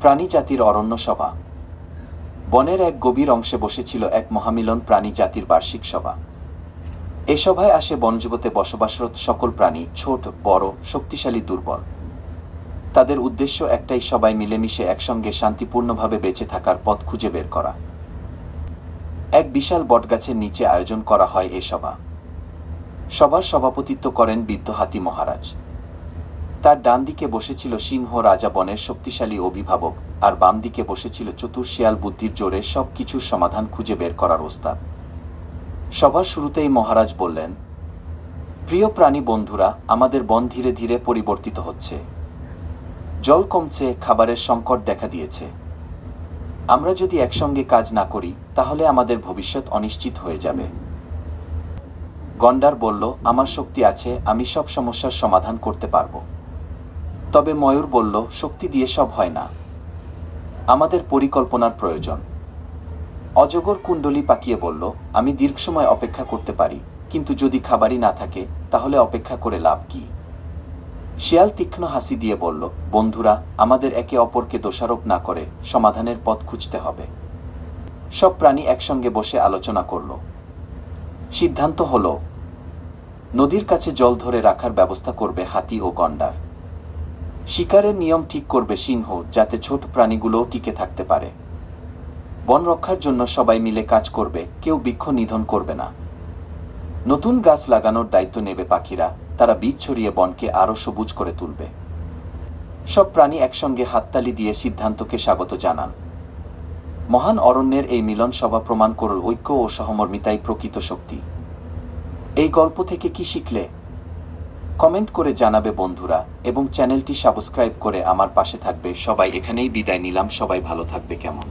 প্রাণী জাতির অরণ্য সভা। বনের এক গভীর অংশে বসেছিল এক মহামিলন প্রাণী জাতির বার্ষিক সভা। এ সভায় আসে বনজগতে বসবাসরত সকল প্রাণী, ছোট বড়, শক্তিশালী দুর্বল। তাদের উদ্দেশ্য একটাই, সবাই মিলেমিশে একসঙ্গে শান্তিপূর্ণভাবে বেঁচে থাকার পথ খুঁজে বের করা। এক বিশাল বটগাছের নিচে আয়োজন করা হয় এ সভা। সভার সভাপতিত্ব করেন বৃদ্ধ হাতি মহারাজ। তার ডান দিকে বসেছিল সিংহ রাজা, বনের শক্তিশালী অভিভাবক, আর বাম দিকে বসেছিল চতুর শিয়াল, বুদ্ধির জোরে সব কিছুর সমাধান খুঁজে বের করার ওস্তাদ। সভার শুরুতেই মহারাজ বললেন, প্রিয় প্রাণী বন্ধুরা, আমাদের বন ধীরে ধীরে পরিবর্তিত হচ্ছে। জল কমছে, খাবারের সংকট দেখা দিয়েছে। আমরা যদি একসঙ্গে কাজ না করি তাহলে আমাদের ভবিষ্যৎ অনিশ্চিত হয়ে যাবে। গন্ডার বলল, আমার শক্তি আছে, আমি সব সমস্যার সমাধান করতে পারবো। তবে ময়ূর বলল, শক্তি দিয়ে সব হয় না, আমাদের পরিকল্পনার প্রয়োজন। অজগর কুণ্ডলী পাকিয়ে বলল, আমি দীর্ঘ সময় অপেক্ষা করতে পারি, কিন্তু যদি খাবারই না থাকে তাহলে অপেক্ষা করে লাভ কি? শিয়াল তীক্ষ্ণ হাসি দিয়ে বলল, বন্ধুরা, আমাদের একে অপরকে দোষারোপ না করে সমাধানের পথ খুঁজতে হবে। সব প্রাণী একসঙ্গে বসে আলোচনা করল। সিদ্ধান্ত হলো, নদীর কাছে জল ধরে রাখার ব্যবস্থা করবে হাতি ও গন্ডার। শিকারের নিয়ম ঠিক করবে সিংহ, যাতে ছোট প্রাণীগুলোও টিকে থাকতে পারে। বন রক্ষার জন্য সবাই মিলে কাজ করবে, কেউ বৃক্ষ নিধন করবে না। নতুন গাছ লাগানোর দায়িত্ব নেবে পাখিরা, তারা বীজ ছড়িয়ে বনকে আরও সবুজ করে তুলবে। সব প্রাণী একসঙ্গে হাততালি দিয়ে সিদ্ধান্তকে স্বাগত জানান। মহান অরণ্যের এই মিলন সভা প্রমাণ করল, ঐক্য ও সহমর্মিতাই প্রকৃত শক্তি। এই গল্প থেকে কি শিখলে? কমেন্ট করে জানাবে বন্ধুরা, এবং চ্যানেলটি সাবস্ক্রাইব করে আমার পাশে থাকবে। সবাই এখানেই বিদায় নিলাম, সবাই ভালো থাকবে। কেমন?